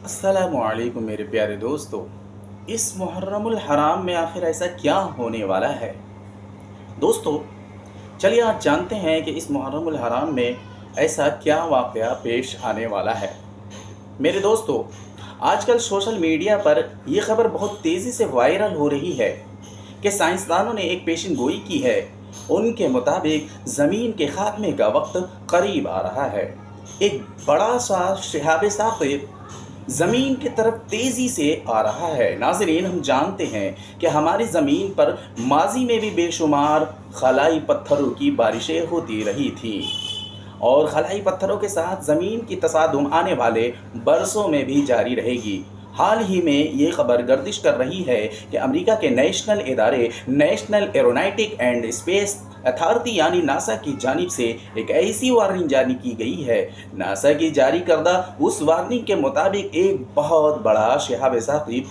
अस्सलामुअलैकुम मेरे प्यारे दोस्तों। इस मुहर्रमुल हराम में आखिर ऐसा क्या होने वाला है? दोस्तों, चलिए आज जानते हैं कि इस मुहर्रमुल हराम में ऐसा क्या वाक़या पेश आने वाला है। मेरे दोस्तों, आजकल सोशल मीडिया पर यह खबर बहुत तेज़ी से वायरल हो रही है कि साइंसदानों ने एक पेशिन गोई की है। उनके मुताबिक ज़मीन के खात्मे का वक्त करीब आ रहा है। एक बड़ा सा शिहाब साक़िब ज़मीन की तरफ तेज़ी से आ रहा है। नाज़रीन, हम जानते हैं कि हमारी ज़मीन पर माजी में भी बेशुमार खलाई पत्थरों की बारिशें होती रही थीं और खलाई पत्थरों के साथ ज़मीन की तसादुम आने वाले बरसों में भी जारी रहेगी। हाल ही में ये खबर गर्दिश कर रही है कि अमेरिका के नेशनल इदारे national aeronautic and space authority यानी नासा की जानिब से एक ऐसी वार्निंग जारी की गई है। नासा की जारी करदा उस वार्निंग के मुताबिक एक बहुत बड़ा शिहाब साक़िब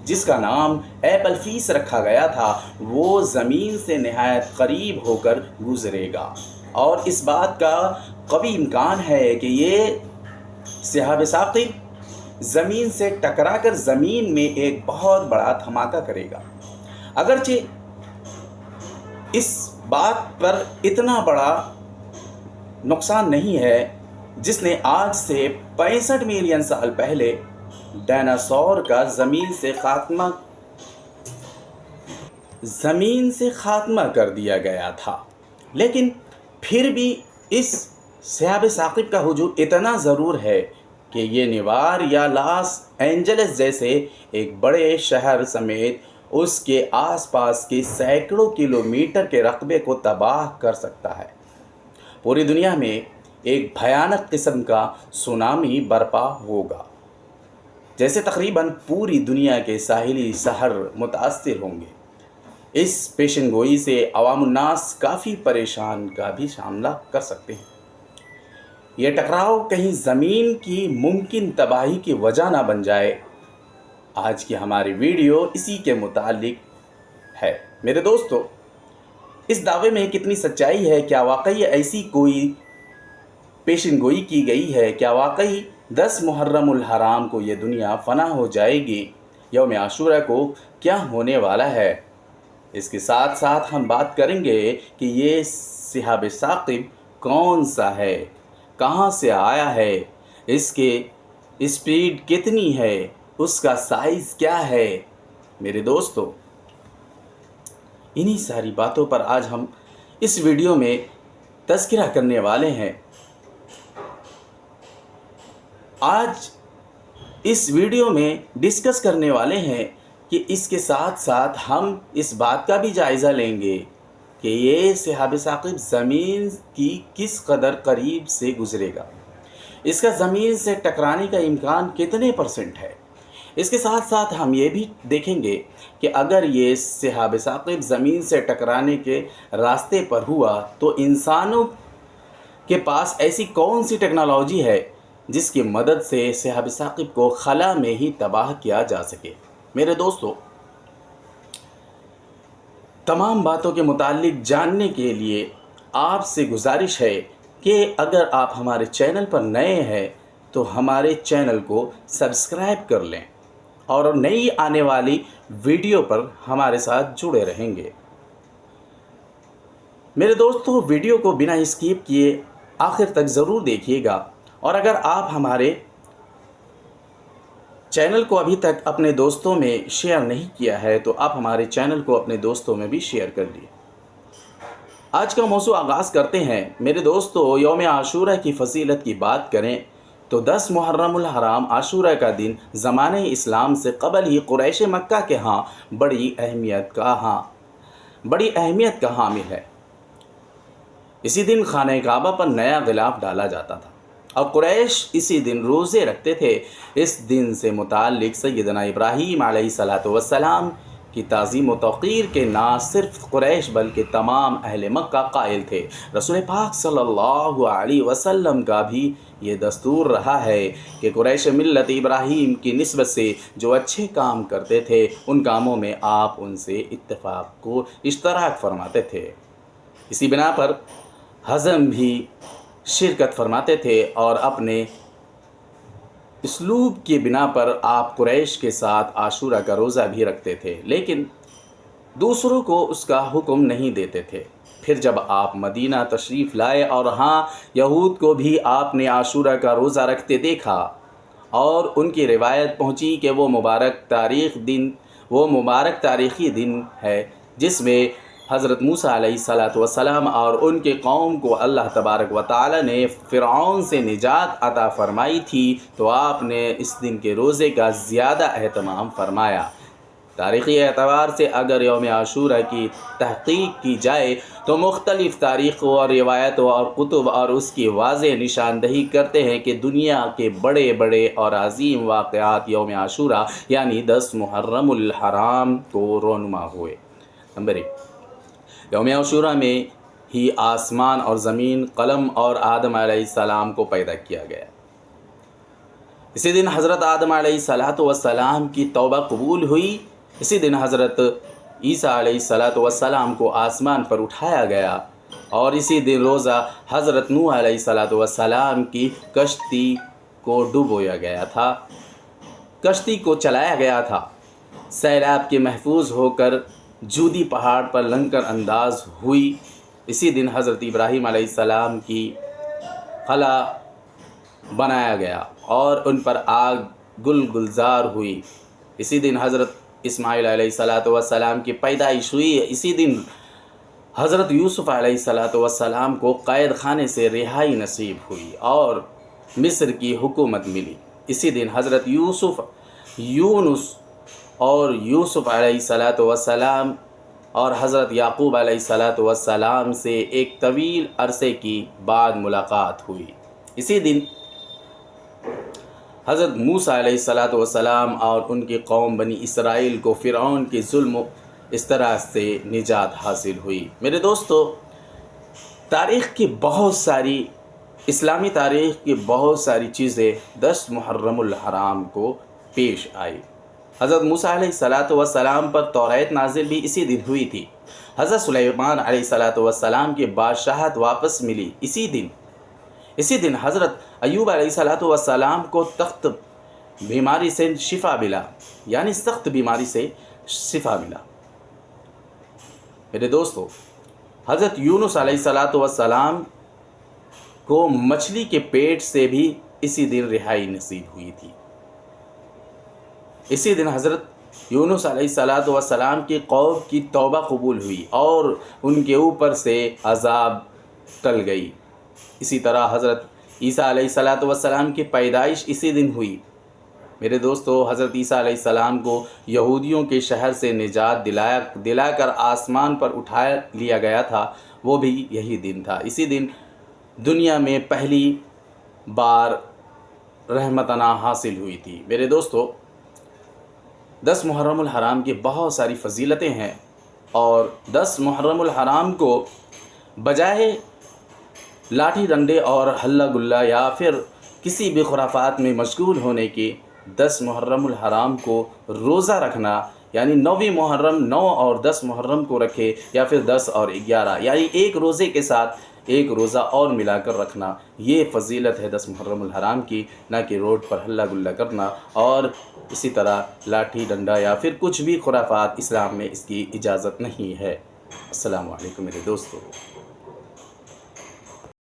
जिसका नाम एप्पल फीस रखा गया था, वो ज़मीन से नहायत करीब होकर गुजरेगा और इस बात का कभी इम्कान है कि ये शिहाब साक़िब ज़मीन से टकराकर ज़मीन में एक बहुत बड़ा धमाका करेगा। अगरचे इस बात पर इतना बड़ा नुकसान नहीं है जिसने आज से 65 मिलियन साल पहले डायनासोर का ज़मीन से खात्मा कर दिया गया था। लेकिन फिर भी इस शिहाब साक़िब का हुजूम इतना ज़रूर है कि ये नेवार या लॉस एंजल्स जैसे एक बड़े शहर समेत उसके आसपास के सैकड़ों किलोमीटर के रकबे को तबाह कर सकता है। पूरी दुनिया में एक भयानक किस्म का सुनामी बर्पा होगा, जैसे तकरीबन पूरी दुनिया के साहिली शहर मुतासिर होंगे। इस पेशन गोई से अवामुन्नास काफ़ी परेशान का भी सामना कर सकते हैं। यह टकराव कहीं ज़मीन की मुमकिन तबाही की वजह ना बन जाए। आज की हमारी वीडियो इसी के मुतालिक है। मेरे दोस्तों, इस दावे में कितनी सच्चाई है? क्या वाकई ऐसी कोई पेशिन गोई की गई है? क्या वाकई 10 मुहर्रमुल हराम को ये दुनिया फ़ना हो जाएगी? यौम आशूरा को क्या होने वाला है? इसके साथ साथ हम बात करेंगे कि ये शिहाब साक़िब कौन सा है, कहाँ से आया है, इसके स्पीड कितनी है, उसका साइज़ क्या है। मेरे दोस्तों, इन्हीं सारी बातों पर आज हम इस वीडियो में तज़किरा करने वाले हैं। आज इस वीडियो में डिस्कस करने वाले हैं कि इसके साथ साथ हम इस बात का भी जायज़ा लेंगे कि ये शिहाब साक़िब ज़मीन की किस कदर करीब से गुज़रेगा, इसका ज़मीन से टकराने का इम्कान कितने % है। इसके साथ साथ हम ये भी देखेंगे कि अगर ये शिहाब साक़िब ज़मीन से टकराने के रास्ते पर हुआ तो इंसानों के पास ऐसी कौन सी टेक्नोलॉजी है जिसकी मदद से शिहाब साक़िब को खला में ही तबाह किया जा सके। मेरे दोस्तों, तमाम बातों के मुतालिक जानने के लिए आपसे गुजारिश है कि अगर आप हमारे चैनल पर नए हैं तो हमारे चैनल को सब्सक्राइब कर लें और नई आने वाली वीडियो पर हमारे साथ जुड़े रहेंगे। मेरे दोस्तों, वीडियो को बिना स्किप किए आखिर तक ज़रूर देखिएगा और अगर आप हमारे चैनल को अभी तक अपने दोस्तों में शेयर नहीं किया है तो आप हमारे चैनल को अपने दोस्तों में भी शेयर कर दिए। आज का मौजू आगाज़ करते हैं। मेरे दोस्तों, यौम आशूरा की फजीलत की बात करें तो 10 मुहर्रमुल हराम आशूरा का दिन ज़माने इस्लाम से क़बल ही कुरैश मक्का के यहाँ बड़ी अहमियत का हामिल है। इसी दिन खाने काबा पर नया गिलाफ डाला जाता था और कुरैश इसी दिन रोज़े रखते थे। इस दिन से मुताल्लिक़ सैयदना इब्राहीम अलैहिस्सलातु वस्सलाम की ताज़ीम व तौक़ीर के ना सिर्फ़ कुरैश बल्कि तमाम अहले मक्का कायल थे। रसूल पाक सल्लल्लाहु अलैहि वसल्लम का भी ये दस्तूर रहा है कि कुरैश मिल्लत इब्राहीम की निस्बत से जो अच्छे काम करते थे उन कामों में आप उनसे इत्तेफाक को इश्तराक फरमाते थे। इसी बिना पर हज़म भी शिरकत फरमाते थे और अपने اسلوب کی بنا پر آپ قریش کے ساتھ عاشورہ کا روزہ بھی رکھتے تھے، لیکن دوسروں کو اس کا حکم نہیں دیتے تھے۔ پھر جب آپ مدینہ تشریف لائے اور ہاں یہود کو بھی آپ نے عاشورہ کا روزہ رکھتے دیکھا اور ان کی روایت پہنچی کہ وہ مبارک تاریخی دن ہے جس میں حضرت موسیٰ علیہ السلام اور ان کے قوم کو اللہ تبارک و تعالی نے فرعون سے نجات عطا فرمائی تھی، تو آپ نے اس دن کے روزے کا زیادہ اہتمام فرمایا۔ تاریخی اعتبار سے اگر یوم عاشورہ کی تحقیق کی جائے تو مختلف تاریخوں اور روایتوں اور کتب اور اس کی واضح نشاندہی کرتے ہیں کہ دنیا کے بڑے بڑے اور عظیم واقعات یوم عاشورہ یعنی 10 محرم الحرام کو رونما ہوئے۔ نمبر 1، یوم عاشورہ میں ہی آسمان اور زمین، قلم اور آدم علیہ السلام کو پیدا کیا گیا۔ اسی دن حضرت آدم علیہ السلام کی توبہ قبول ہوئی۔ اسی دن حضرت عیسیٰ علیہ السلام کو آسمان پر اٹھایا گیا، اور اسی دن روزہ حضرت نوح علیہ السلام کی کشتی کو ڈبویا گیا تھا، کشتی کو چلایا گیا تھا۔ سیلاب کے محفوظ ہو کر جودی پہاڑ پر لنگر انداز ہوئی۔ اسی دن حضرت ابراہیم علیہ السلام کی خلا بنایا گیا اور ان پر آگ گلزار ہوئی۔ اسی دن حضرت اسماعیل علیہ السلام کی پیدائش ہوئی۔ اسی دن حضرت یوسف علیہ السلام کو قید خانے سے رہائی نصیب ہوئی اور مصر کی حکومت ملی۔ اسی دن حضرت یونس اور یوسف علیہ السلام اور حضرت یعقوب علیہ السلام سے ایک طویل عرصے کی بعد ملاقات ہوئی۔ اسی دن حضرت موسیٰ علیہ السلام اور ان کی قوم بنی اسرائیل کو فرعون کے ظلم و استراح سے نجات حاصل ہوئی۔ میرے دوستو، اسلامی تاریخ کی بہت ساری چیزیں 10 محرم الحرام کو پیش آئی۔ حضرت موسیٰ علیہ السلام پر توریت نازل بھی اسی دن ہوئی تھی۔ حضرت سلیمان علیہ السلام کی بادشاہت واپس ملی اسی دن حضرت ایوب علیہ السلام کو سخت بیماری سے شفا ملا۔ میرے دوستو، حضرت یونس علیہ السلام کو مچھلی کے پیٹ سے بھی اسی دن رہائی نصیب ہوئی تھی۔ اسی دن حضرت یونس علیہ السلام کی قوم کی توبہ قبول ہوئی اور ان کے اوپر سے عذاب ٹل گئی۔ اسی طرح حضرت عیسیٰ علیہ السلام کی پیدائش اسی دن ہوئی۔ میرے دوستو، حضرت عیسیٰ علیہ السلام کو یہودیوں کے شہر سے نجات دلا کر آسمان پر اٹھا لیا گیا تھا، وہ بھی یہی دن تھا۔ اسی دن دنیا میں پہلی بار رحمتنا حاصل ہوئی تھی۔ میرے دوستو، 10 محرم الحرام کی بہت ساری فضیلتیں ہیں، اور 10 محرم الحرام کو بجائے لاٹھی ڈنڈے اور ہلہ گلا یا پھر کسی بھی خرافات میں مشغول ہونے کے 10 محرم الحرام کو روزہ رکھنا، یعنی 9 محرم 9 اور 10 محرم کو رکھے، یا پھر 10 اور 11، یعنی ایک روزے کے ساتھ ایک روزہ اور ملا کر رکھنا، یہ فضیلت ہے 10 محرم الحرام کی، نہ کہ روڈ پر ہلہ گلا کرنا اور اسی طرح لاٹھی ڈنڈا یا پھر کچھ بھی خرافات۔ اسلام میں اس کی اجازت نہیں ہے۔ السلام علیکم میرے دوستو۔